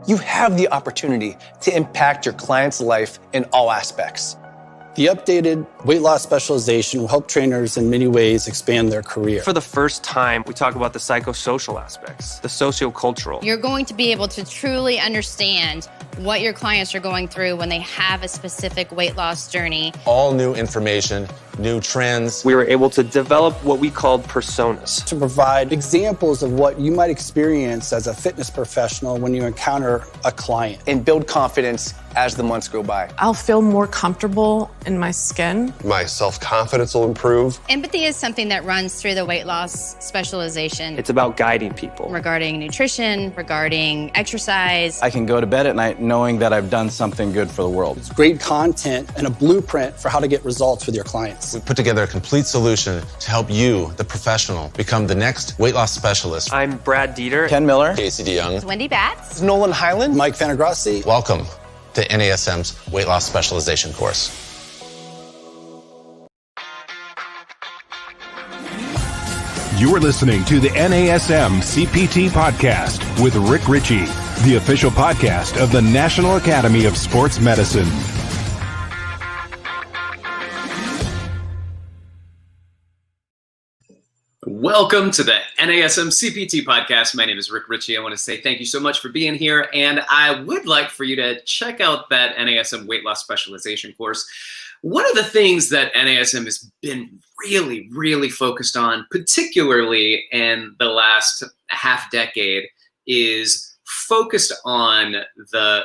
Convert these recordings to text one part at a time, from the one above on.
you have the opportunity to impact your client's life in all aspects. The updated weight loss specialization will help trainers in many ways expand their career. For the first time, we talk about the psychosocial aspects, the sociocultural. You're going to be able to truly understand what your clients are going through when they have a specific weight loss journey. All new information, new trends. We were able to develop what we called personas. To provide examples of what you might experience as a fitness professional when you encounter a client. And build confidence as the months go by. I'll feel more comfortable in my skin. My self-confidence will improve. Empathy is something that runs through the weight loss specialization. It's about guiding people. Regarding nutrition, regarding exercise. I can go to bed at night knowing that I've done something good for the world. It's great content and a blueprint for how to get results with your clients. We put together a complete solution to help you, the professional, become the next weight loss specialist. I'm Brad Dieter. Ken Miller. Casey DeYoung. Wendy Batts. Nolan Highland. Mike Fanagrassi. Welcome to NASM's weight loss specialization course. You are listening to the NASM CPT podcast with Rick Richey, the official podcast of the National Academy of Sports Medicine. Welcome to the NASM CPT podcast. My name is Rick Richey. I want to say thank you so much for being here. And I would like for you to check out that NASM weight loss specialization course. One of the things that NASM has been really focused on, particularly in the last half decade, is focused on the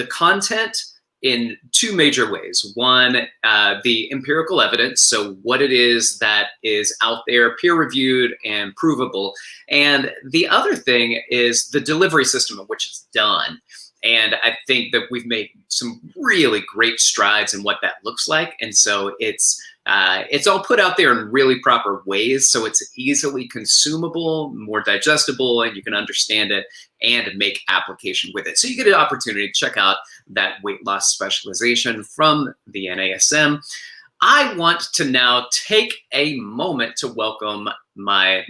content in two major ways. One, the empirical evidence, so what it is that is out there, peer-reviewed and provable. And the other thing is the delivery system of which it's done. And I think that we've made some really great strides in what that looks like. And so it's all put out there in really proper ways, so it's easily consumable, more digestible, and you can understand it and make application with it. So you get an opportunity to check out that weight loss specialization from the NASM. I want to now take a moment to welcome my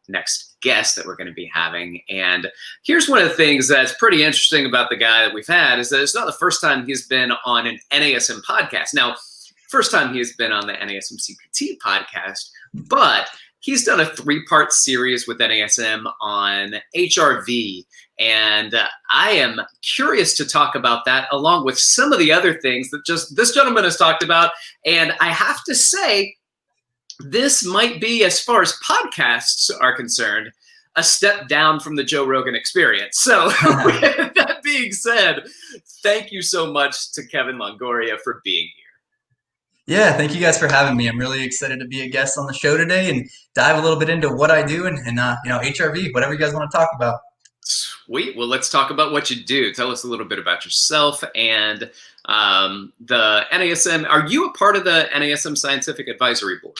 next guest that we're going to be having. And here's one of the things that's pretty interesting about the guy that we've had is that it's not the first time he's been on an NASM podcast. Now, first time he's been on the NASM CPT podcast, but he's done a 3-part series with NASM on HRV. And I am curious to talk about that along with some of the other things that just this gentleman has talked about. And I have to say, this might be, as far as podcasts are concerned, a step down from the Joe Rogan experience. So with that being said, thank you so much to Kevin Longoria for being here. Yeah, thank you guys for having me. I'm really excited to be a guest on the show today and dive a little bit into what I do and HRV, whatever you guys want to talk about. Sweet. Well, let's talk about what you do. Tell us a little bit about yourself and the NASM. Are you a part of the NASM Scientific Advisory Board?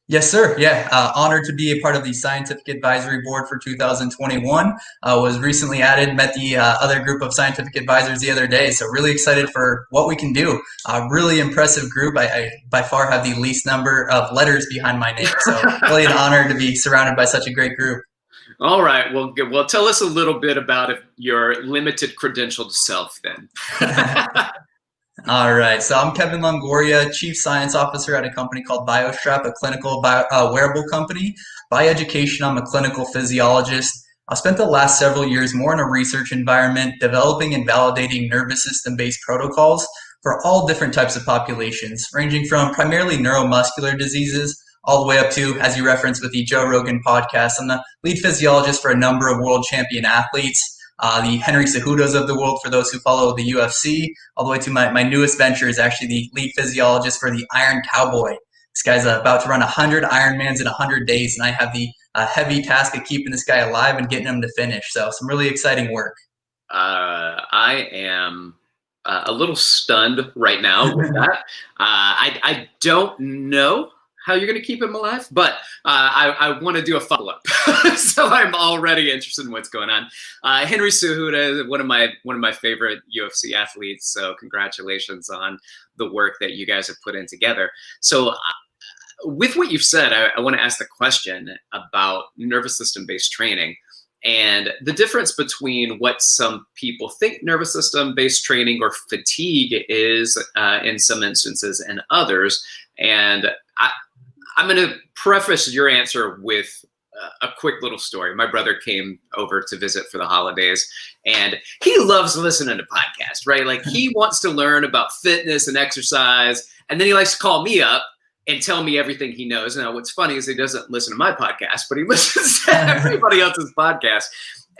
Yes, sir. Yeah, honored to be a part of the Scientific Advisory Board for 2021. Was recently added, met the other group of scientific advisors the other day. So really excited for what we can do. Really impressive group. I by far have the least number of letters behind my name. So really an honor to be surrounded by such a great group. All right. Well, good. Well, tell us a little bit about your limited credentialed self then. All right. So I'm Kevin Longoria, Chief Science Officer at a company called Biostrap, a clinical wearable company. By education, I'm a clinical physiologist. I spent the last several years more in a research environment, developing and validating nervous system-based protocols for all different types of populations, ranging from primarily neuromuscular diseases all the way up to, as you referenced with the Joe Rogan podcast, I'm the lead physiologist for a number of world champion athletes, the Henry Cejudos of the world for those who follow the UFC, all the way to my newest venture is actually the lead physiologist for the Iron Cowboy. This guy's about to run 100 Ironmans in 100 days, and I have the heavy task of keeping this guy alive and getting him to finish. So some really exciting work. I am a little stunned right now with that. I don't know how you're going to keep him alive, but I want to do a follow-up. So I'm already interested in what's going on. Henry Cejudo, one of my favorite UFC athletes. So congratulations on the work that you guys have put in together. So with what you've said, I want to ask the question about nervous system-based training. And the difference between what some people think nervous system based training or fatigue is in some instances and others. And I'm going to preface your answer with a quick little story. My brother came over to visit for the holidays, and he loves listening to podcasts, right? Like, he wants to learn about fitness and exercise, and then he likes to call me up and tell me everything he knows. Now, what's funny is he doesn't listen to my podcast, but he listens to everybody else's podcast.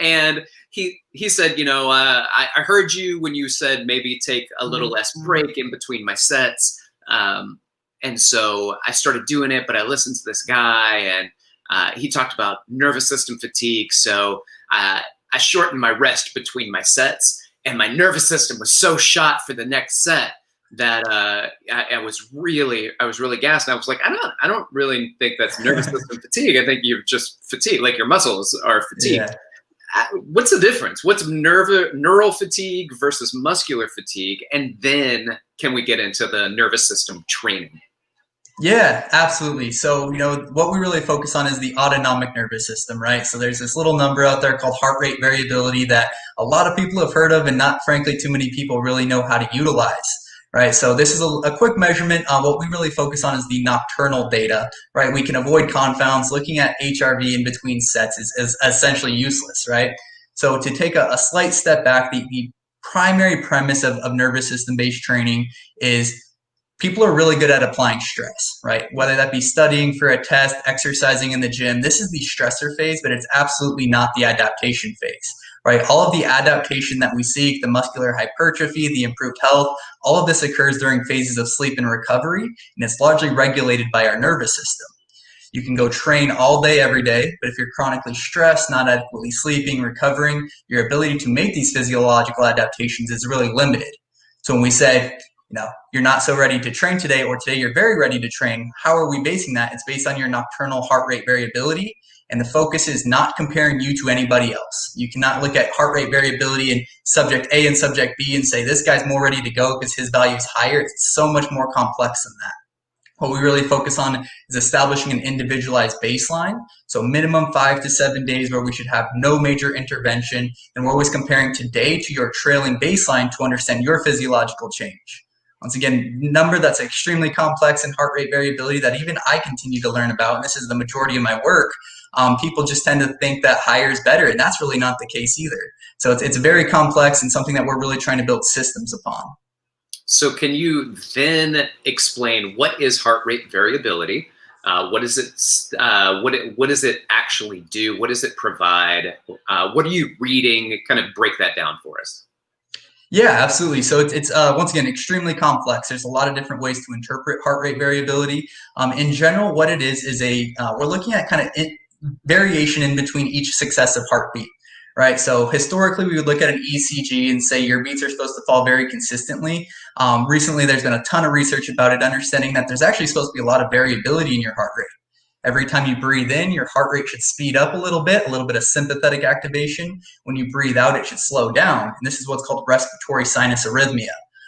And he said, you know, I heard you when you said maybe take a little less break in between my sets. And so I started doing it, but I listened to this guy, and he talked about nervous system fatigue. So I shortened my rest between my sets, and my nervous system was so shot for the next set that I was really gassed. And I was like, I don't really think that's nervous system fatigue. I think you're just fatigued, like your muscles are fatigued. Yeah. What's the difference? What's neural fatigue versus muscular fatigue? And then can we get into the nervous system training? Yeah, absolutely. So, you know, what we really focus on is the autonomic nervous system, right? So there's this little number out there called heart rate variability that a lot of people have heard of, and not frankly too many people really know how to utilize. Right, so this is a quick measurement. What we really focus on is the nocturnal data, right? We can avoid confounds. Looking at HRV in between sets is essentially useless, right? So to take a slight step back, the primary premise of nervous system-based training is people are really good at applying stress, right? Whether that be studying for a test, exercising in the gym, this is the stressor phase, but it's absolutely not the adaptation phase. Right, all of the adaptation that we seek, the muscular hypertrophy, the improved health, all of this occurs during phases of sleep and recovery, and it's largely regulated by our nervous system. You can go train all day, every day, but if you're chronically stressed, not adequately sleeping, recovering, your ability to make these physiological adaptations is really limited. So when we say, you know, you're not so ready to train today, or today you're very ready to train, how are we basing that? It's based on your nocturnal heart rate variability. And the focus is not comparing you to anybody else. You cannot look at heart rate variability in subject A and subject B and say, this guy's more ready to go because his value is higher. It's so much more complex than that. What we really focus on is establishing an individualized baseline. So minimum 5 to 7 days where we should have no major intervention. And we're always comparing today to your trailing baseline to understand your physiological change. Once again, number that's extremely complex in heart rate variability that even I continue to learn about, and this is the majority of my work. People just tend to think that higher is better, and that's really not the case either. So it's very complex and something that we're really trying to build systems upon. So can you then explain what is heart rate variability? What is it? What does it actually do? What does it provide? What are you reading? Kind of break that down for us. Yeah, absolutely. So it's once again extremely complex. There's a lot of different ways to interpret heart rate variability. In general, what it is we're looking at kind of variation in between each successive heartbeat, right? So historically, we would look at an ECG and say your beats are supposed to fall very consistently. Recently, there's been a ton of research about it, understanding that there's actually supposed to be a lot of variability in your heart rate. Every time you breathe in, your heart rate should speed up a little bit of sympathetic activation. When you breathe out, it should slow down. And this is what's called respiratory sinus arrhythmia.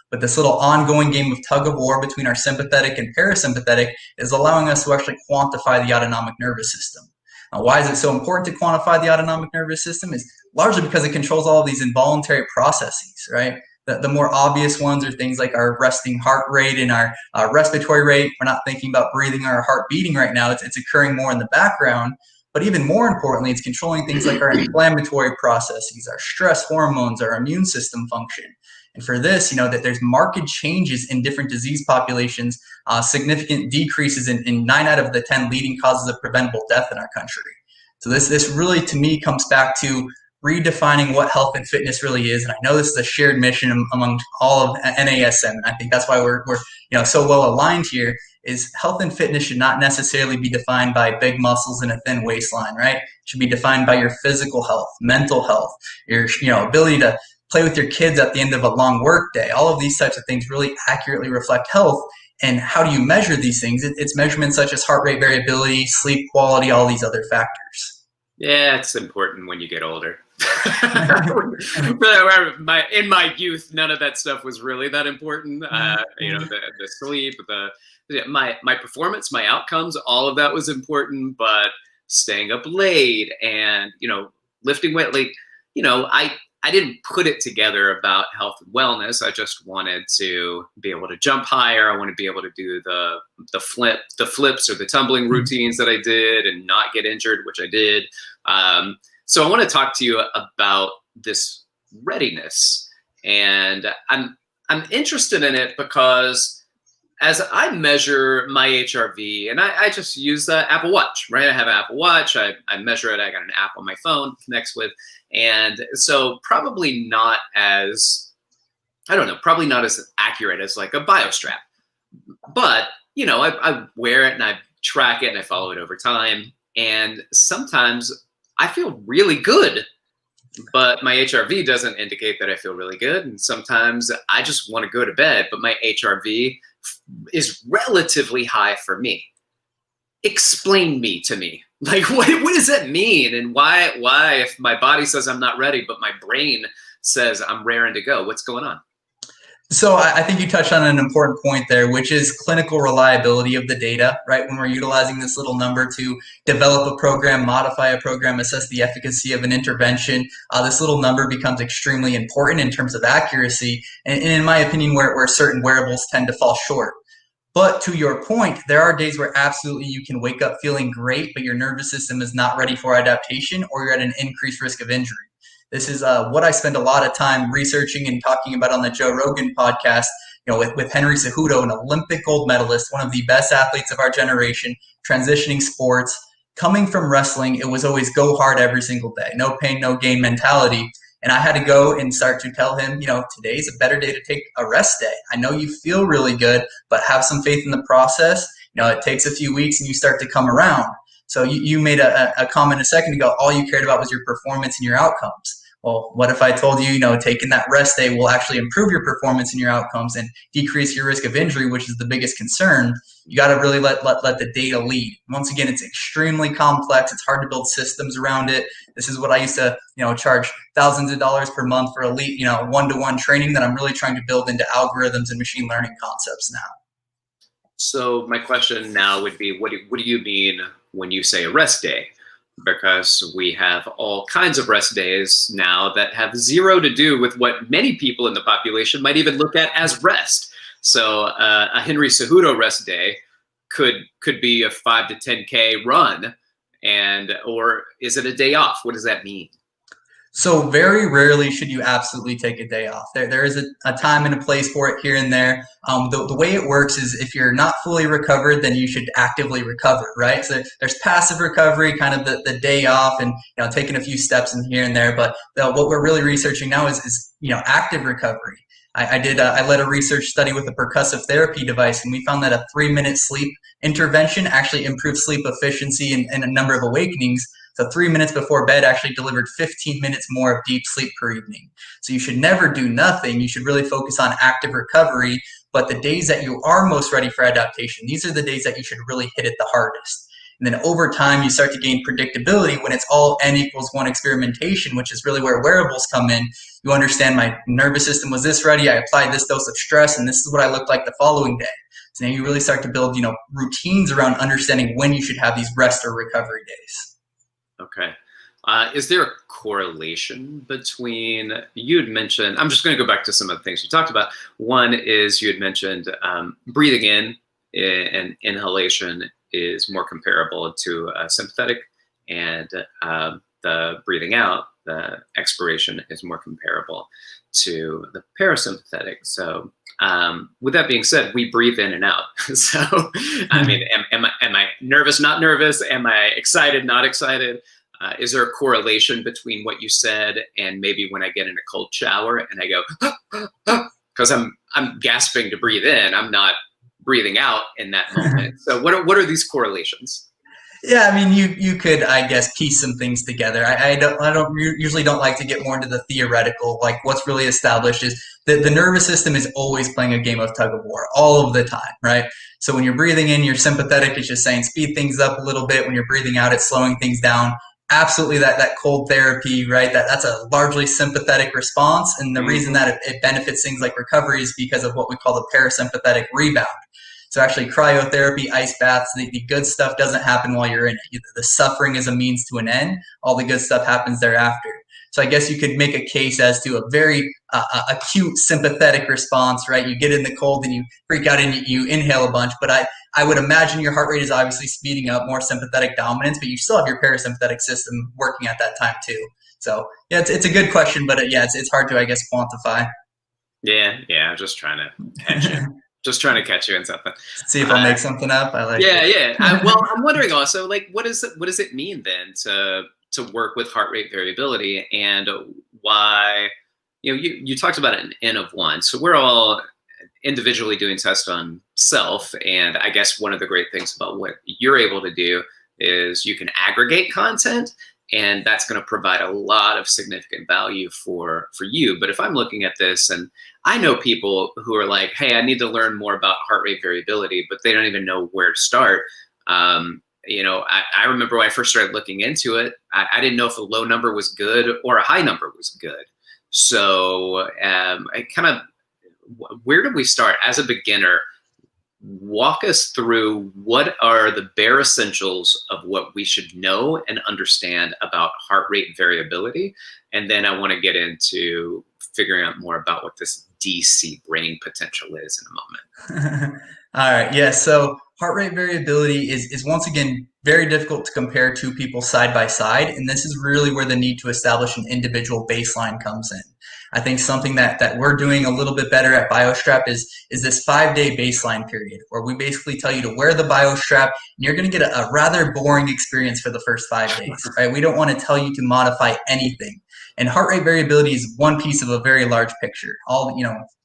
But this little ongoing game of tug of war between our sympathetic and parasympathetic is allowing us to actually quantify the autonomic nervous system. Now, why is it so important to quantify the autonomic nervous system? Is largely because it controls all of these involuntary processes, right? The more obvious ones are things like our resting heart rate and our respiratory rate. We're not thinking about breathing or our heart beating right now. It's occurring more in the background. But even more importantly, it's controlling things like our inflammatory processes, our stress hormones, our immune system function. And for this, you know, that there's marked changes in different disease populations, significant decreases in 9 out of the 10 leading causes of preventable death in our country. So this really, to me, comes back to redefining what health and fitness really is. And I know this is a shared mission among all of NASM. And I think that's why we're so well aligned here. Is health and fitness should not necessarily be defined by big muscles and a thin waistline, right? It should be defined by your physical health, mental health, your ability to play with your kids at the end of a long work day. All of these types of things really accurately reflect health. And how do you measure these things? It's measurements such as heart rate variability, sleep quality, all these other factors. Yeah, it's important when you get older. In my youth, none of that stuff was really that important. The sleep, my performance, my outcomes, all of that was important. But staying up late and lifting weight, like, I didn't put it together about health and wellness. I just wanted to be able to jump higher. I want to be able to do the flips or the tumbling routines that I did and not get injured, which I did. So I want to talk to you about this readiness, and I'm interested in it because as I measure my HRV, and I just use the Apple Watch, right? I have an Apple Watch. I measure it. I got an app on my phone it connects with. And so probably not as accurate as like a Biostrap. But, I wear it and I track it and I follow it over time. And sometimes I feel really good, but my HRV doesn't indicate that I feel really good. And sometimes I just want to go to bed, but my HRV is relatively high for me. Explain to me. Like, what does that mean? And why, if my body says I'm not ready, but my brain says I'm raring to go, what's going on? So I think you touched on an important point there, which is clinical reliability of the data, right? When we're utilizing this little number to develop a program, modify a program, assess the efficacy of an intervention, this little number becomes extremely important in terms of accuracy. And in my opinion, where certain wearables tend to fall short. But to your point, there are days where absolutely you can wake up feeling great, but your nervous system is not ready for adaptation, or you're at an increased risk of injury. This is what I spend a lot of time researching and talking about on the Joe Rogan podcast, with Henry Cejudo, an Olympic gold medalist, one of the best athletes of our generation, transitioning sports. Coming from wrestling, it was always go hard every single day, no pain, no gain mentality. And I had to go and start to tell him, today's a better day to take a rest day. I know you feel really good, but have some faith in the process. It takes a few weeks and you start to come around. So you made a comment a second ago, all you cared about was your performance and your outcomes. Well, what if I told you, taking that rest day will actually improve your performance and your outcomes and decrease your risk of injury, which is the biggest concern? You got to really let the data lead. Once again, it's extremely complex. It's hard to build systems around it. This is what I used to, charge thousands of dollars per month for elite, one-to-one training that I'm really trying to build into algorithms and machine learning concepts now. So my question now would be, what do you mean when you say a rest day? Because we have all kinds of rest days now that have zero to do with what many people in the population might even look at as rest. So a Henry Cejudo rest day could be a 5 to 10K run, or is it a day off? What does that mean? So very rarely should you absolutely take a day off. There is a time and a place for it here and there. The way it works is if you're not fully recovered, then you should actively recover, right? So there's passive recovery, kind of the day off and taking a few steps in here and there. But what we're really researching now is active recovery. I led a research study with a percussive therapy device, and we found that a 3-minute sleep intervention actually improved sleep efficiency and a number of awakenings. So 3 minutes before bed actually delivered 15 minutes more of deep sleep per evening. So you should never do nothing. You should really focus on active recovery. But the days that you are most ready for adaptation, these are the days that you should really hit it the hardest. And then over time, you start to gain predictability when it's all N=1 experimentation, which is really where wearables come in. You understand my nervous system was this ready. I applied this dose of stress, and this is what I looked like the following day. So now you really start to build, routines around understanding when you should have these rest or recovery days. Okay. Is there a correlation between, you had mentioned, I'm just going to go back to some of the things you talked about. One is you had mentioned breathing in and inhalation is more comparable to sympathetic, and the breathing out, the expiration, is more comparable to the parasympathetic. So with that being said, we breathe in and out. So, I mean, am I nervous, not nervous? Am I excited, not excited? Is there a correlation between what you said and maybe when I get in a cold shower and I go, because I'm gasping to breathe in, I'm not breathing out in that moment. So what are these correlations? Yeah, I mean, you could, I guess, piece some things together. I usually don't like to get more into the theoretical. Like, what's really established is that the nervous system is always playing a game of tug of war all of the time, right? So when you're breathing in, your sympathetic is just saying speed things up a little bit. When you're breathing out, it's slowing things down. Absolutely, that cold therapy, right? That's a largely sympathetic response, and the reason that it benefits things like recovery is because of what we call the parasympathetic rebound. So actually cryotherapy, ice baths, the good stuff doesn't happen while you're in it. The suffering is a means to an end. All the good stuff happens thereafter. So I guess you could make a case as to a very acute sympathetic response, right? You get in the cold and you freak out and you inhale a bunch. But I would imagine your heart rate is obviously speeding up, more sympathetic dominance, but you still have your parasympathetic system working at that time too. So yeah, it's a good question, but it's hard to, I guess, quantify. Yeah, I'm just trying to catch you. Just trying to catch you in something. See if I'll make something up. I like it. Well, I'm wondering also, like, what does it mean then to work with heart rate variability, and why? You talked about an N of 1, so we're all individually doing tests on self, and I guess one of the great things about what you're able to do is you can aggregate content, and that's going to provide a lot of significant value for you. But if I'm looking at this, and I know people who are like, hey, I need to learn more about heart rate variability, but they don't even know where to start. I remember when I first started looking into it, I didn't know if a low number was good or a high number was good. So where do we start as a beginner? Walk us through what are the bare essentials of what we should know and understand about heart rate variability. And then I want to get into figuring out more about what this DC brain potential is in a moment. All right. Yeah. So heart rate variability is once again very difficult to compare two people side by side. And this is really where the need to establish an individual baseline comes in. I think something that we're doing a little bit better at Biostrap is this 5-day baseline period, where we basically tell you to wear the Biostrap, and you're going to get a rather boring experience for the first 5 days, right? We don't want to tell you to modify anything. And heart rate variability is one piece of a very large picture, all,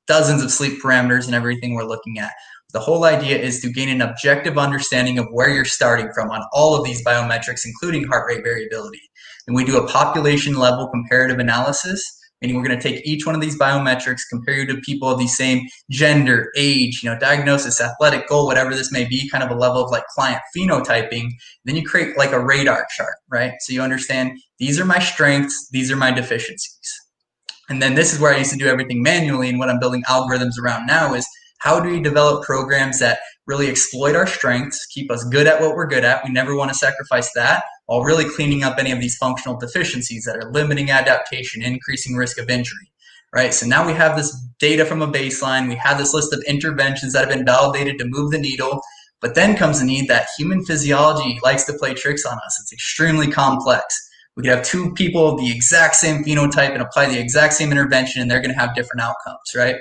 dozens of sleep parameters and everything we're looking at. The whole idea is to gain an objective understanding of where you're starting from on all of these biometrics, including heart rate variability. And we do a population level comparative analysis, meaning we're going to take each one of these biometrics, compare you to people of the same gender, age, diagnosis, athletic goal, whatever this may be, kind of a level of like client phenotyping. Then you create like a radar chart, right? So you understand these are my strengths, these are my deficiencies. And then this is where I used to do everything manually, and what I'm building algorithms around now is how do we develop programs that really exploit our strengths, keep us good at what we're good at. We never want to sacrifice that, while really cleaning up any of these functional deficiencies that are limiting adaptation, increasing risk of injury, right? So now we have this data from a baseline. We have this list of interventions that have been validated to move the needle. But then comes the need that human physiology likes to play tricks on us. It's extremely complex. We could have two people the exact same phenotype and apply the exact same intervention, and they're going to have different outcomes, right?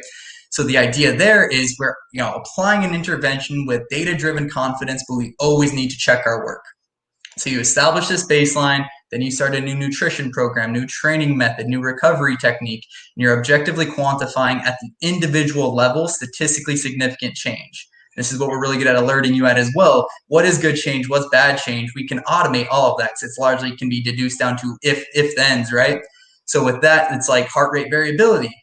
So the idea there is we're applying an intervention with data-driven confidence, but we always need to check our work. So you establish this baseline, then you start a new nutrition program, new training method, new recovery technique, and you're objectively quantifying at the individual level statistically significant change. This is what we're really good at alerting you at as well. What is good change? What's bad change? We can automate all of that because it's largely can be deduced down to if-thens, right? So with that, it's like heart rate variability.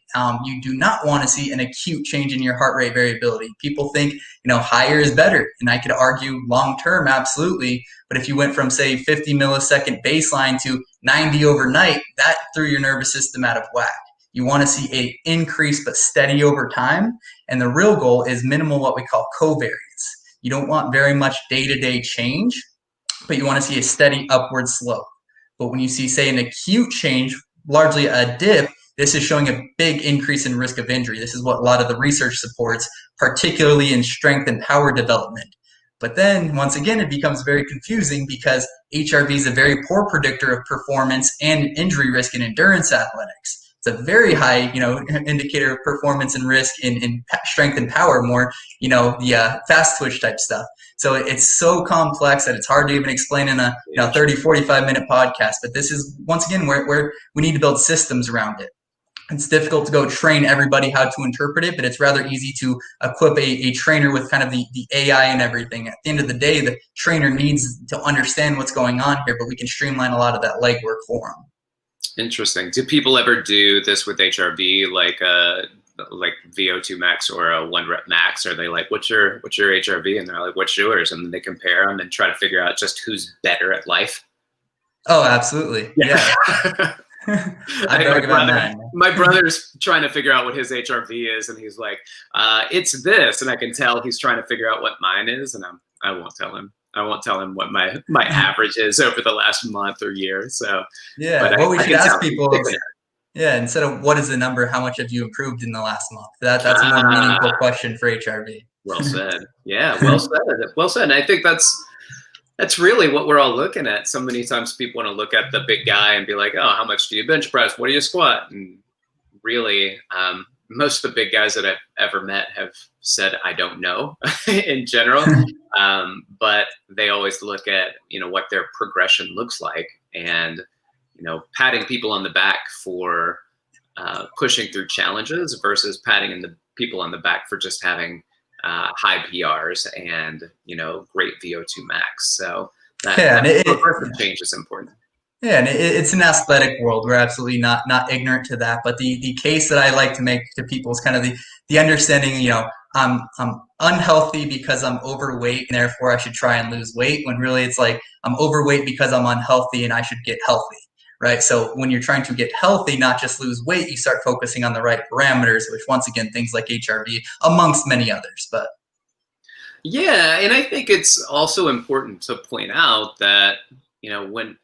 You do not want to see an acute change in your heart rate variability. People think, higher is better. And I could argue long-term, absolutely. But if you went from, say, 50 millisecond baseline to 90 overnight, that threw your nervous system out of whack. You want to see an increase but steady over time. And the real goal is minimal what we call covariance. You don't want very much day-to-day change, but you want to see a steady upward slope. But when you see, say, an acute change, largely a dip, this is showing a big increase in risk of injury. This is what a lot of the research supports, particularly in strength and power development. But then, once again, it becomes very confusing because HRV is a very poor predictor of performance and injury risk in endurance athletics. It's a very high, indicator of performance and risk in strength and power, more, the fast twitch type stuff. So it's so complex that it's hard to even explain in a 30, 45-minute podcast. But this is, once again, where we need to build systems around it. It's difficult to go train everybody how to interpret it, but it's rather easy to equip a trainer with kind of the AI and everything. At the end of the day, the trainer needs to understand what's going on here, but we can streamline a lot of that legwork for them. Interesting. Do people ever do this with HRV, like VO2 max or a 1-rep max? Are they like, what's your HRV? And they're like, what's yours? And then they compare them and try to figure out just who's better at life. Oh, absolutely. Yeah. I brag about mine. My brother's trying to figure out what his HRV is, and he's like, it's this, and I can tell he's trying to figure out what mine is, and I won't tell him. I won't tell him what my average is over the last month or year. So yeah, what we should ask people is, instead of what is the number, how much have you improved in the last month? That's a more meaningful question for HRV. Well said. Yeah, well said. Well said. And I think that's really what we're all looking at. So many times people want to look at the big guy and be like, oh, how much do you bench press? What do you squat? And really, most of the big guys that I've ever met have said, I don't know in general. But they always look at, what their progression looks like, and, patting people on the back for pushing through challenges versus patting people on the back for just having high PRs and, great VO2 max. So that change is important. Yeah, and it's an athletic world. We're absolutely not ignorant to that. But the case that I like to make to people is kind of the understanding, I'm unhealthy because I'm overweight and therefore I should try and lose weight, when really it's like I'm overweight because I'm unhealthy and I should get healthy, right? So when you're trying to get healthy, not just lose weight, you start focusing on the right parameters, which once again, things like HRV, amongst many others. But yeah, and I think it's also important to point out that, when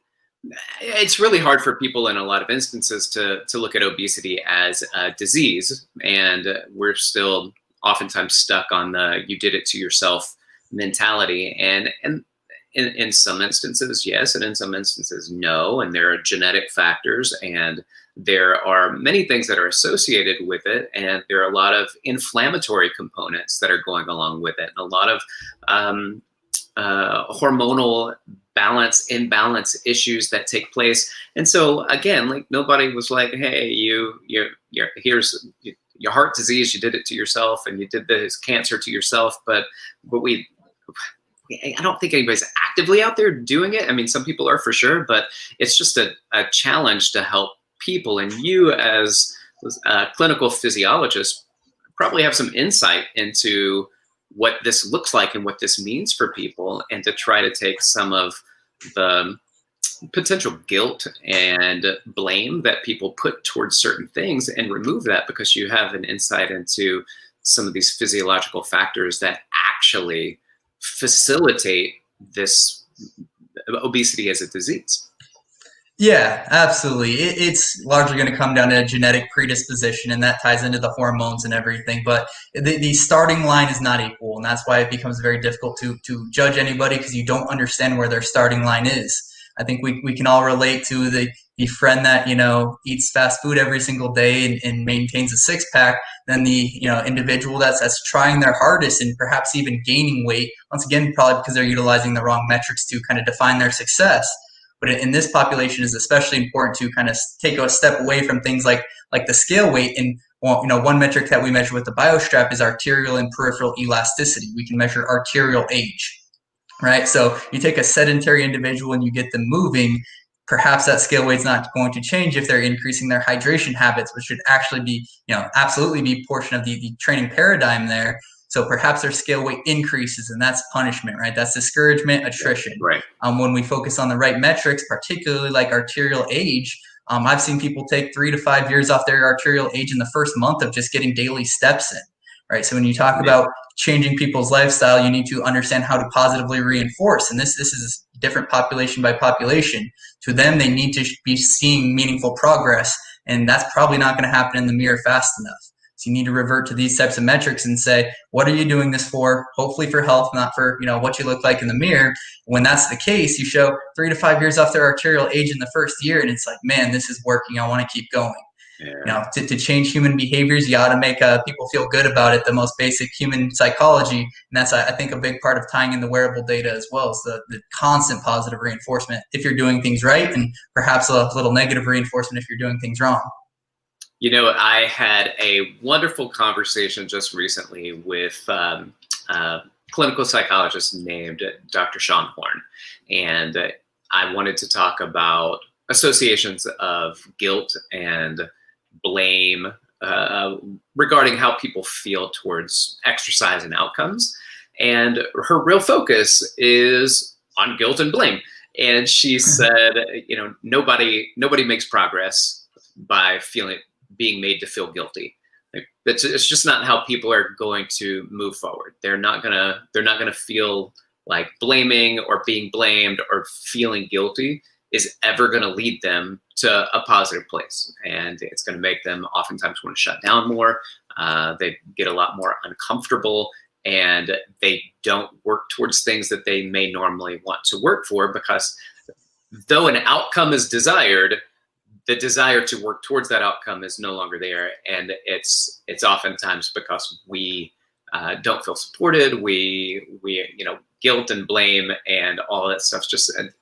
it's really hard for people in a lot of instances to look at obesity as a disease, and we're still oftentimes stuck on the you did it to yourself mentality. And in some instances, yes, and in some instances, no. And there are genetic factors, and there are many things that are associated with it. And there are a lot of inflammatory components that are going along with it, and a lot of hormonal imbalance issues that take place. And so again, like, nobody was like, hey, here's your heart disease, you did it to yourself, and you did this cancer to yourself. But I don't think anybody's actively out there doing it. I mean, some people are for sure, but it's just a challenge to help people. And you, as a clinical physiologist, probably have some insight into what this looks like and what this means for people, and to try to take some of the potential guilt and blame that people put towards certain things and remove that, because you have an insight into some of these physiological factors that actually facilitate this obesity as a disease. Yeah, absolutely. It's largely going to come down to a genetic predisposition, and that ties into the hormones and everything. But the starting line is not equal, and that's why it becomes very difficult to judge anybody, because you don't understand where their starting line is. I think we can all relate to the friend that, eats fast food every single day and maintains a six-pack, then the individual that's trying their hardest and perhaps even gaining weight, once again, probably because they're utilizing the wrong metrics to kind of define their success. But in this population, is especially important to kind of take a step away from things like the scale weight. And one metric that we measure with the Biostrap is arterial and peripheral elasticity. We can measure arterial age, right? So you take a sedentary individual and you get them moving, perhaps that scale weight's not going to change if they're increasing their hydration habits, which should actually be, absolutely be portion of the training paradigm there. So perhaps their scale weight increases, and that's punishment, right? That's discouragement, attrition. Right. When we focus on the right metrics, particularly like arterial age, I've seen people take 3 to 5 years off their arterial age in the first month of just getting daily steps in, right? So when you talk about changing people's lifestyle, you need to understand how to positively reinforce. And this is different population by population. To them, they need to be seeing meaningful progress, and that's probably not going to happen in the mirror fast enough. So you need to revert to these types of metrics and say, what are you doing this for? Hopefully for health, not for what you look like in the mirror. When that's the case, you show 3 to 5 years off their arterial age in the first year, and it's like, man, this is working. I want to keep going. Yeah. To change human behaviors, you got to make people feel good about it. The most basic human psychology, and that's, I think, a big part of tying in the wearable data as well, is the constant positive reinforcement if you're doing things right, and perhaps a little negative reinforcement if you're doing things wrong. I had a wonderful conversation just recently with a clinical psychologist named Dr. Sean Horn, and I wanted to talk about associations of guilt and blame regarding how people feel towards exercise and outcomes. And her real focus is on guilt and blame. And she said, nobody makes progress by being made to feel guilty. Like, it's just not how people are going to move forward. They're not gonna feel like blaming or being blamed or feeling guilty is ever going to lead them to a positive place. And it's going to make them oftentimes want to shut down more. They get a lot more uncomfortable, and they don't work towards things that they may normally want to work for, because though an outcome is desired, the desire to work towards that outcome is no longer there. And it's oftentimes because we don't feel supported. We guilt and blame and all that stuff,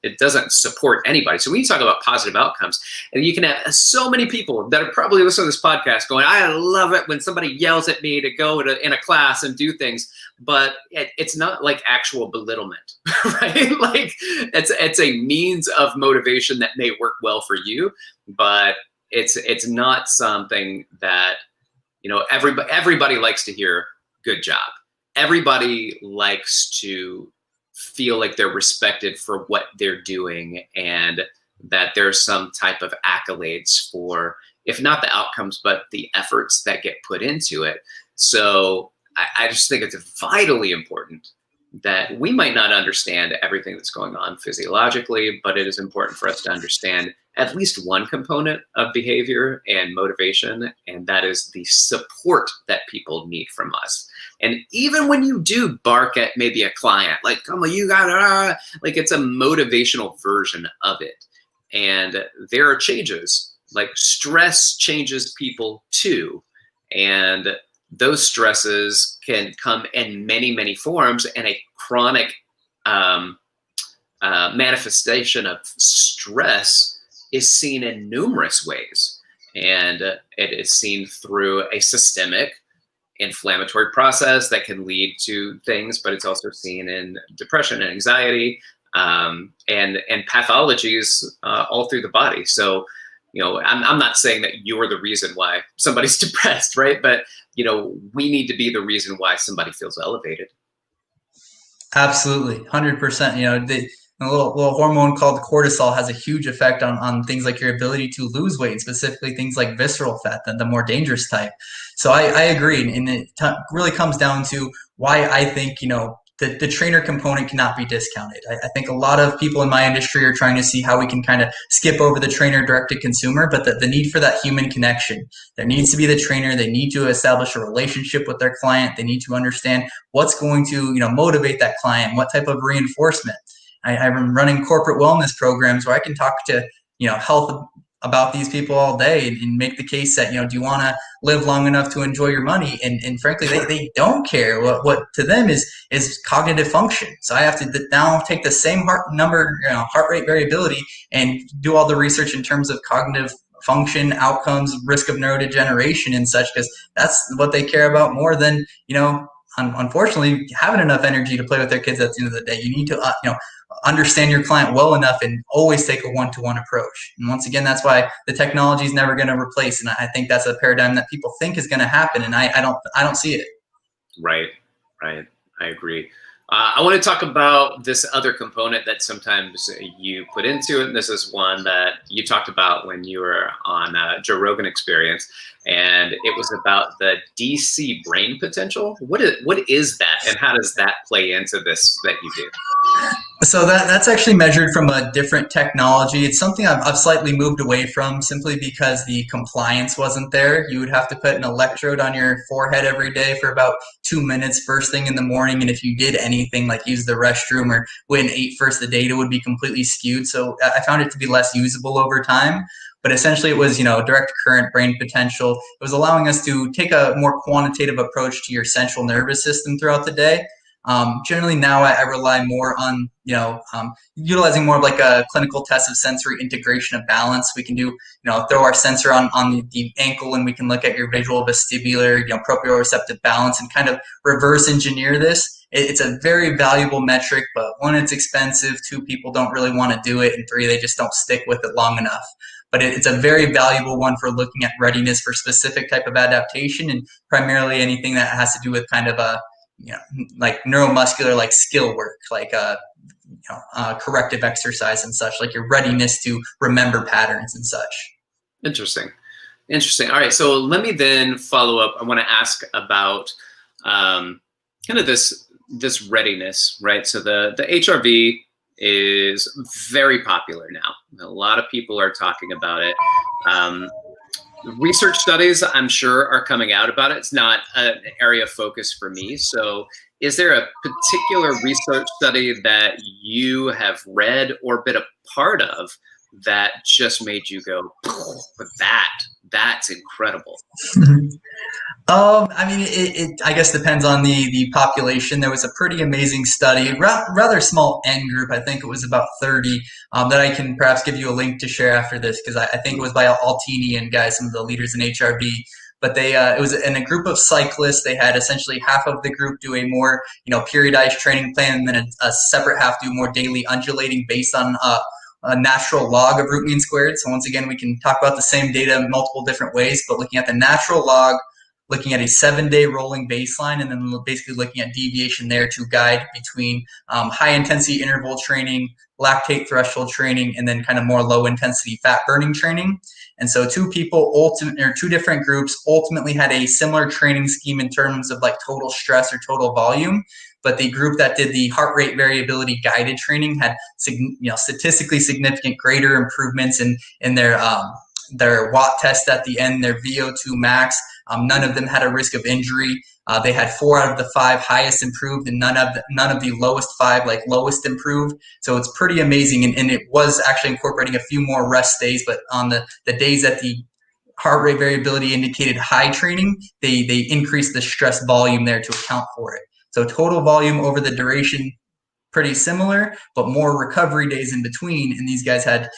it doesn't support anybody. So when you talk about positive outcomes, and you can have so many people that are probably listening to this podcast going, I love it when somebody yells at me to go in a class and do things, but it's not like actual belittlement, right? Like it's a means of motivation that may work well for you, but it's not something that, everybody likes to hear good job. Everybody likes to feel like they're respected for what they're doing, and that there's some type of accolades for, if not the outcomes, but the efforts that get put into it. So I just think it's vitally important that we might not understand everything that's going on physiologically, but it is important for us to understand at least one component of behavior and motivation, and that is the support that people need from us. And even when you do bark at maybe a client, like, come on, you got like, it's a motivational version of it. And there are changes, like stress changes people too. And those stresses can come in many, many forms, and a chronic manifestation of stress is seen in numerous ways. And it is seen through a systemic inflammatory process that can lead to things, but it's also seen in depression and anxiety, and pathologies all through the body. So, I'm not saying that you're the reason why somebody's depressed, right? But, we need to be the reason why somebody feels elevated. Absolutely, 100%. A little hormone called cortisol has a huge effect on things like your ability to lose weight, specifically things like visceral fat, the more dangerous type. So I agree, and it really comes down to why I think the trainer component cannot be discounted. I think a lot of people in my industry are trying to see how we can kind of skip over the trainer direct to consumer, but the need for that human connection. There needs to be the trainer. They need to establish a relationship with their client. They need to understand what's going to motivate that client, what type of reinforcement. I'm running corporate wellness programs where I can talk to health about these people all day and make the case that do you want to live long enough to enjoy your money, and frankly they don't care. What to them is cognitive function. So I have to now take the same heart rate variability and do all the research in terms of cognitive function, outcomes, risk of neurodegeneration and such, because that's what they care about more than unfortunately having enough energy to play with their kids. At the end of the day, you need to understand your client well enough and always take a one-to-one approach. And once again, that's why the technology is never going to replace. And I think that's a paradigm that people think is going to happen, and I don't see it. Right. I agree. I want to talk about this other component that sometimes you put into it. And this is one that you talked about when you were on Joe Rogan Experience, and it was about the DC brain potential. What is that, and how does that play into this that you do? So that's actually measured from a different technology. It's something I've slightly moved away from, simply because the compliance wasn't there. You would have to put an electrode on your forehead every day for about 2 minutes first thing in the morning. And if you did anything like use the restroom or went and ate first, the data would be completely skewed. So I found it to be less usable over time. But essentially it was, direct current brain potential. It was allowing us to take a more quantitative approach to your central nervous system throughout the day. Generally now I rely more on, utilizing more of like a clinical test of sensory integration of balance. We can do, throw our sensor on the ankle, and we can look at your visual vestibular, proprioceptive balance, and kind of reverse engineer this. It's a very valuable metric, but one, it's expensive. Two, people don't really want to do it. And three, they just don't stick with it long enough. But it's a very valuable one for looking at readiness for specific type of adaptation, and primarily anything that has to do with kind of a, like neuromuscular, like skill work, like corrective exercise and such, like your readiness to remember patterns and such. Interesting. All right, so let me then follow up. I want to ask about kind of this readiness, right? So the HRV is very popular now. A lot of people are talking about it. Research studies, I'm sure, are coming out about it. It's not an area of focus for me. So is there a particular research study that you have read or been a part of that just made you go, that's incredible? I mean, it I guess depends on the population. There was a pretty amazing study, rather small N group. I think it was about 30, that I can perhaps give you a link to share after this, because I think it was by Altini and guys, some of the leaders in HRV. But it was in a group of cyclists. They had essentially half of the group do a more, periodized training plan, and then a separate half do more daily undulating based on a natural log of root mean squared. So once again, we can talk about the same data in multiple different ways, but looking at the natural log, looking at a 7-day rolling baseline, and then basically looking at deviation there to guide between high intensity interval training, lactate threshold training, and then kind of more low intensity fat burning training. And so two different groups ultimately had a similar training scheme in terms of like total stress or total volume. But the group that did the heart rate variability guided training had statistically significant greater improvements in their Watt test at the end, their VO2 max. None of them had a risk of injury. They had 4 out of the 5 highest improved, and none of the lowest 5 lowest improved. So it's pretty amazing, and it was actually incorporating a few more rest days. But on the days that the heart rate variability indicated high training, they increased the stress volume there to account for it. So total volume over the duration, pretty similar, but more recovery days in between. And these guys had,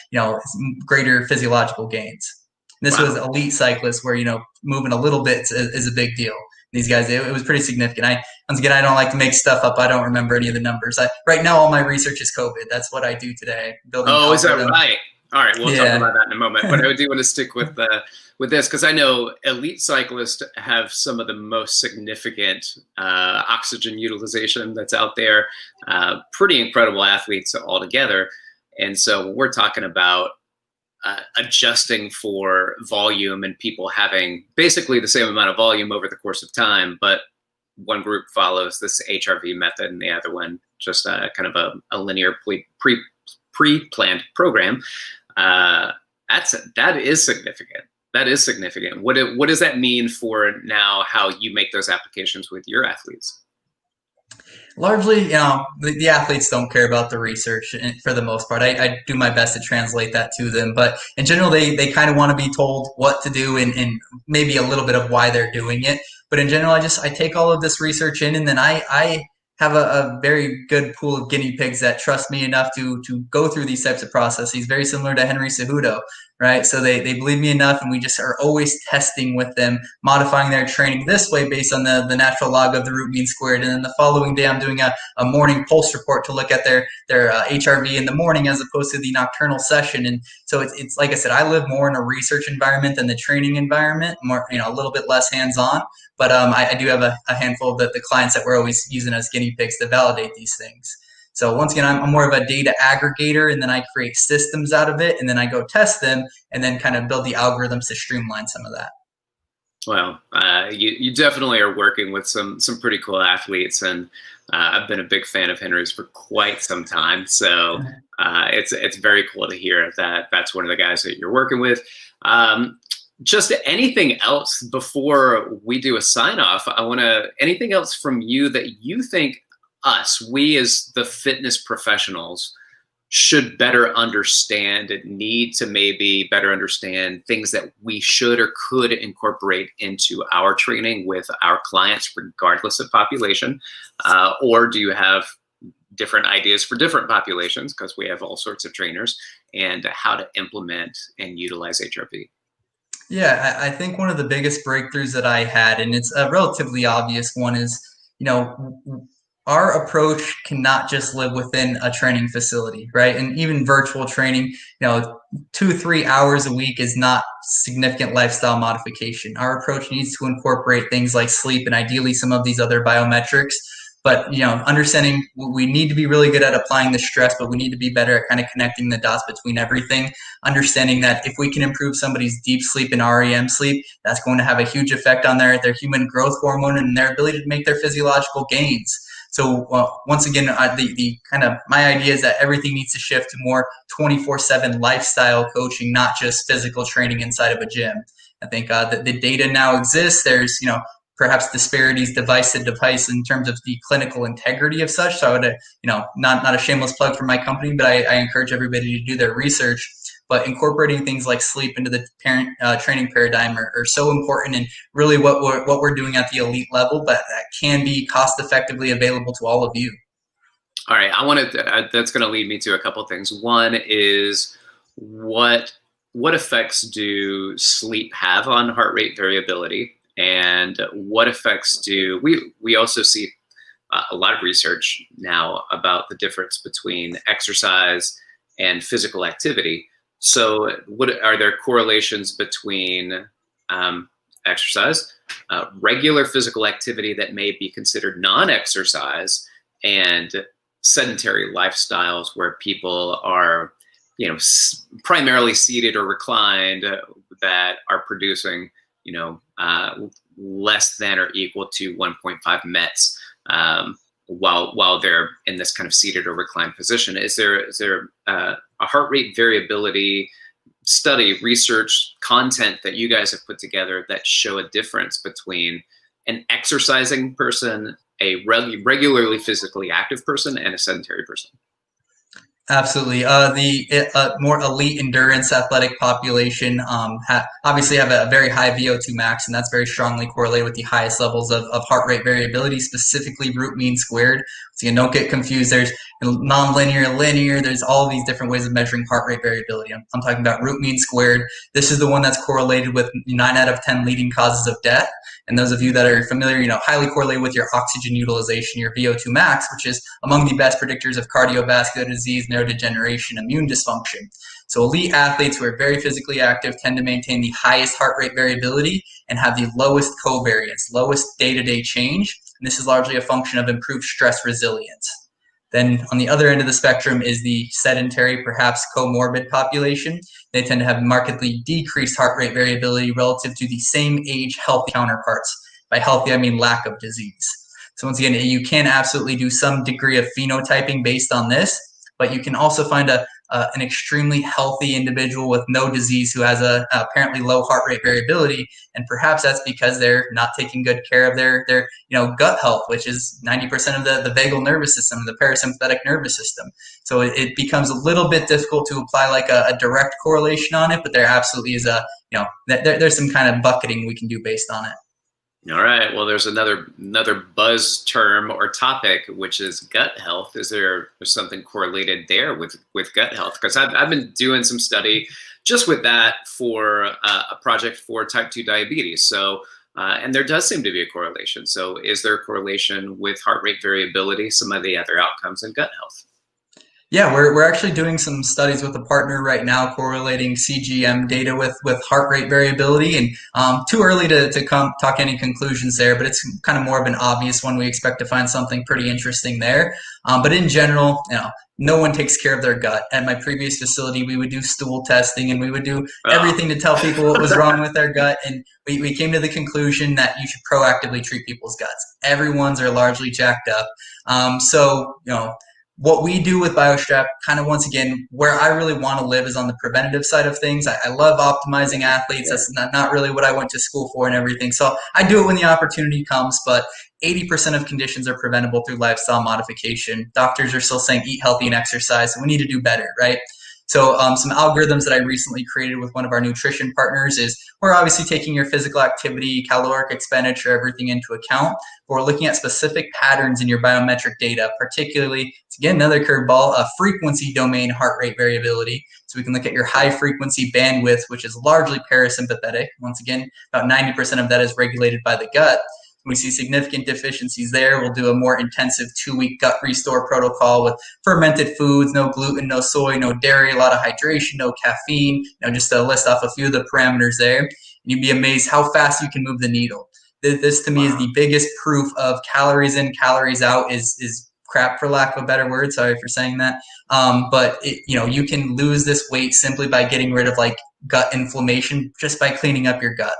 greater physiological gains. This was elite cyclists where, moving a little bit is a big deal. These guys, it was pretty significant. Once again, I don't like to make stuff up. I don't remember any of the numbers. Right now, all my research is COVID. That's what I do today. Is that right? All right, we'll talk about that in a moment. But I do want to stick with this, because I know elite cyclists have some of the most significant oxygen utilization that's out there. Pretty incredible athletes altogether. And so we're talking about adjusting for volume and people having basically the same amount of volume over the course of time, but one group follows this HRV method and the other one just kind of a linear pre-planned program. That is significant. That is significant. What does that mean for now how you make those applications with your athletes? Largely, the athletes don't care about the research for the most part. I do my best to translate that to them, but in general, they kind of want to be told what to do and maybe a little bit of why they're doing it. But in general, I take all of this research in, and then I have a very good pool of guinea pigs that trust me enough to go through these types of processes, very similar to Henry Cejudo, right? So they believe me enough, and we just are always testing with them, modifying their training this way based on the natural log of the root mean squared. And then the following day, I'm doing a morning pulse report to look at their HRV in the morning as opposed to the nocturnal session. And so it's like I said, I live more in a research environment than the training environment, more, a little bit less hands-on. But I do have a handful of the clients that we're always using as guinea pigs to validate these things. So once again, I'm more of a data aggregator, and then I create systems out of it, and then I go test them, and then kind of build the algorithms to streamline some of that. Well, you definitely are working with some pretty cool athletes, and I've been a big fan of Henry's for quite some time. So it's very cool to hear that that's one of the guys that you're working with. Just anything else before we do a sign off? Anything else from you that you think we as the fitness professionals should better understand and need to maybe better understand things that we should or could incorporate into our training with our clients, regardless of population? Or do you have different ideas for different populations, because we have all sorts of trainers, and how to implement and utilize HRV? Yeah, I think one of the biggest breakthroughs that I had, and it's a relatively obvious one, is, our approach cannot just live within a training facility, right? And even virtual training, 2-3 hours a week is not significant lifestyle modification. Our approach needs to incorporate things like sleep and ideally some of these other biometrics But, understanding we need to be really good at applying the stress, but we need to be better at kind of connecting the dots between everything. Understanding that if we can improve somebody's deep sleep and REM sleep, that's going to have a huge effect on their human growth hormone and their ability to make their physiological gains. So once again, the kind of my idea is that everything needs to shift to more 24/7 lifestyle coaching, not just physical training inside of a gym. I think that the data now exists. There's, perhaps disparities device to device in terms of the clinical integrity of such. So I would, not a shameless plug for my company, but I encourage everybody to do their research. But incorporating things like sleep into the parent training paradigm are so important, and really what we're doing at the elite level, but that can be cost effectively available to all of you. All right, that's going to lead me to a couple things. One is what effects do sleep have on heart rate variability, and what effects do we also see a lot of research now about the difference between exercise and physical activity. So are there correlations between exercise, regular physical activity that may be considered non-exercise, and sedentary lifestyles where people are, primarily seated or reclined, that are producing, less than or equal to 1.5 METs while they're in this kind of seated or reclined position? Is there a heart rate variability study, research, content that you guys have put together that show a difference between an exercising person, a regularly physically active person, and a sedentary person? Absolutely. The more elite endurance athletic population obviously have a very high VO2 max, and that's very strongly correlated with the highest levels of heart rate variability, specifically root mean squared. So don't get confused. There's nonlinear, linear. There's all these different ways of measuring heart rate variability. I'm talking about root mean squared. This is the one that's correlated with 9 out of 10 leading causes of death. And those of you that are familiar, highly correlated with your oxygen utilization, your VO2 max, which is among the best predictors of cardiovascular disease, neurodegeneration, immune dysfunction. So elite athletes who are very physically active tend to maintain the highest heart rate variability and have the lowest covariance, lowest day-to-day change. And this is largely a function of improved stress resilience. Then on the other end of the spectrum is the sedentary, perhaps comorbid population. They tend to have markedly decreased heart rate variability relative to the same age healthy counterparts. By healthy, I mean lack of disease. So once again, you can absolutely do some degree of phenotyping based on this, but you can also find an extremely healthy individual with no disease who has a apparently low heart rate variability, and perhaps that's because they're not taking good care of their gut health, which is 90% of the vagal nervous system, the parasympathetic nervous system. So it becomes a little bit difficult to apply like a direct correlation on it, but there absolutely is there's some kind of bucketing we can do based on it. All right. Well, there's another buzz term or topic, which is gut health. Is there something correlated there with gut health? Because I've been doing some study just with that for a project for type 2 diabetes. So, and there does seem to be a correlation. So is there a correlation with heart rate variability, some of the other outcomes in gut health? Yeah, we're actually doing some studies with a partner right now correlating CGM data with heart rate variability, and too early to talk any conclusions there, but it's kind of more of an obvious one. We expect to find something pretty interesting there. But in general, no one takes care of their gut. At my previous facility, we would do stool testing, and we would do everything to tell people what was wrong with their gut, and we came to the conclusion that you should proactively treat people's guts. Everyone's are largely jacked up. What we do with Biostrap, kind of once again, where I really want to live is on the preventative side of things. I love optimizing athletes. That's not really what I went to school for and everything. So I do it when the opportunity comes, but 80% of conditions are preventable through lifestyle modification. Doctors are still saying eat healthy and exercise, and we need to do better, right? So some algorithms that I recently created with one of our nutrition partners is we're obviously taking your physical activity, caloric expenditure, everything into account. But we're looking at specific patterns in your biometric data, particularly, again, another curveball, frequency domain heart rate variability. So we can look at your high frequency bandwidth, which is largely parasympathetic. Once again, about 90% of that is regulated by the gut. We see significant deficiencies there. We'll do a more intensive 2-week gut restore protocol with fermented foods, no gluten, no soy, no dairy, a lot of hydration, no caffeine, just to list off a few of the parameters there. And you'd be amazed how fast you can move the needle. This to me is the biggest proof of calories in, calories out is crap, for lack of a better word. Sorry for saying that. But you can lose this weight simply by getting rid of like gut inflammation, just by cleaning up your gut.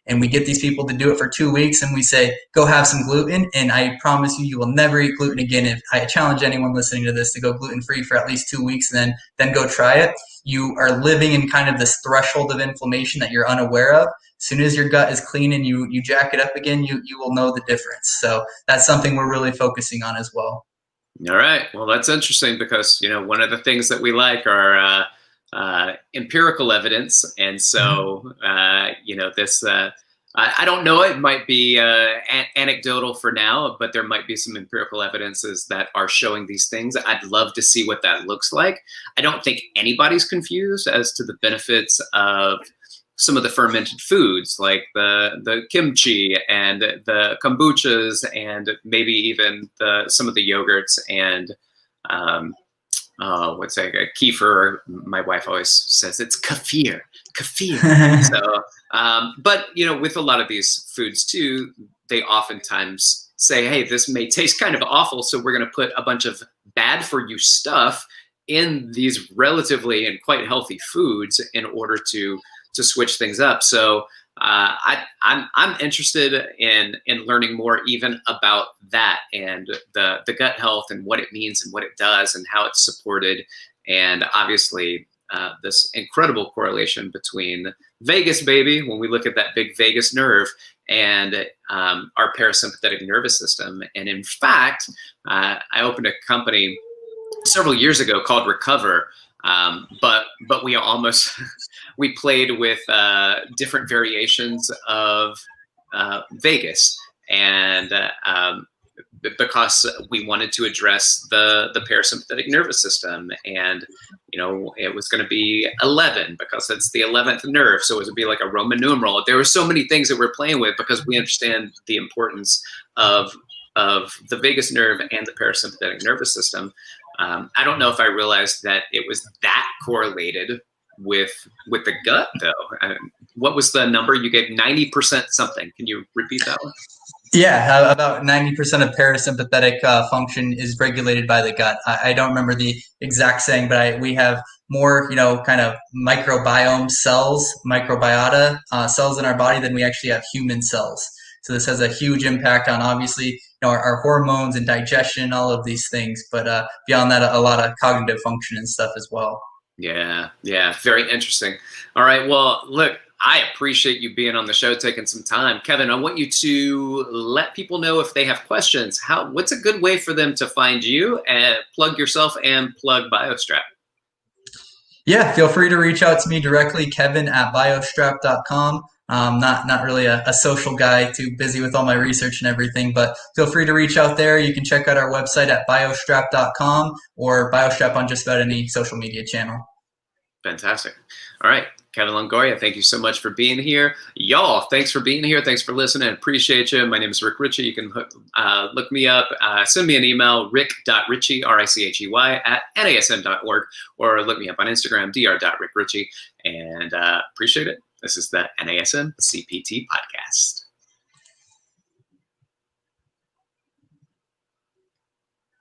And we get these people to do it for 2 weeks, and we say, go have some gluten. And I promise you, you will never eat gluten again. If I challenge anyone listening to this to go gluten-free for at least 2 weeks, and then go try it. You are living in kind of this threshold of inflammation that you're unaware of. As soon as your gut is clean and you jack it up again, you will know the difference. So that's something we're really focusing on as well. All right. Well, that's interesting because, one of the things that we like are empirical evidence. And so, this, I don't know, it might be anecdotal for now, but there might be some empirical evidences that are showing these things. I'd love to see what that looks like. I don't think anybody's confused as to the benefits of some of the fermented foods like the kimchi and the kombuchas and maybe even some of the yogurts and kefir. My wife always says it's kefir. So, but with a lot of these foods too, they oftentimes say, hey, this may taste kind of awful, so we're going to put a bunch of bad for you stuff in these relatively and quite healthy foods in order to switch things up. So I'm interested in learning more even about that and the gut health and what it means and what it does and how it's supported. And obviously this incredible correlation between vagus, baby, when we look at that big vagus nerve, and our parasympathetic nervous system. And in fact, I opened a company several years ago called Recover, but we almost we played with different variations of vagus, and because we wanted to address the parasympathetic nervous system, and it was going to be 11 because it's the 11th nerve, so it would be like a Roman numeral. There were so many things that we're playing with because we understand the importance of the vagus nerve and the parasympathetic nervous system. I don't know if I realized that it was that correlated with the gut, though. What was the number you gave? 90% something. Can you repeat that one? Yeah, about 90% of parasympathetic function is regulated by the gut. I don't remember the exact saying, but we have more, kind of microbiome cells, microbiota cells in our body than we actually have human cells. So this has a huge impact on, obviously, our hormones and digestion, all of these things. But beyond that, a lot of cognitive function and stuff as well. Yeah, very interesting. All right, well, look, I appreciate you being on the show, taking some time. Kevin, I want you to let people know if they have questions. What's a good way for them to find you, and plug yourself and plug Biostrap? Yeah, feel free to reach out to me directly, kevin@biostrap.com. Not really a social guy, too busy with all my research and everything, but feel free to reach out there. You can check out our website at biostrap.com or Biostrap on just about any social media channel. Fantastic. All right, Kevin Longoria, thank you so much for being here. Y'all, thanks for being here. Thanks for listening. Appreciate you. My name is Rick Richey. You can look me up, send me an email, rick.richey, R-I-C-H-E-Y, @nasm.org, or look me up on Instagram, dr.rickrichey, and appreciate it. This is the NASM CPT Podcast.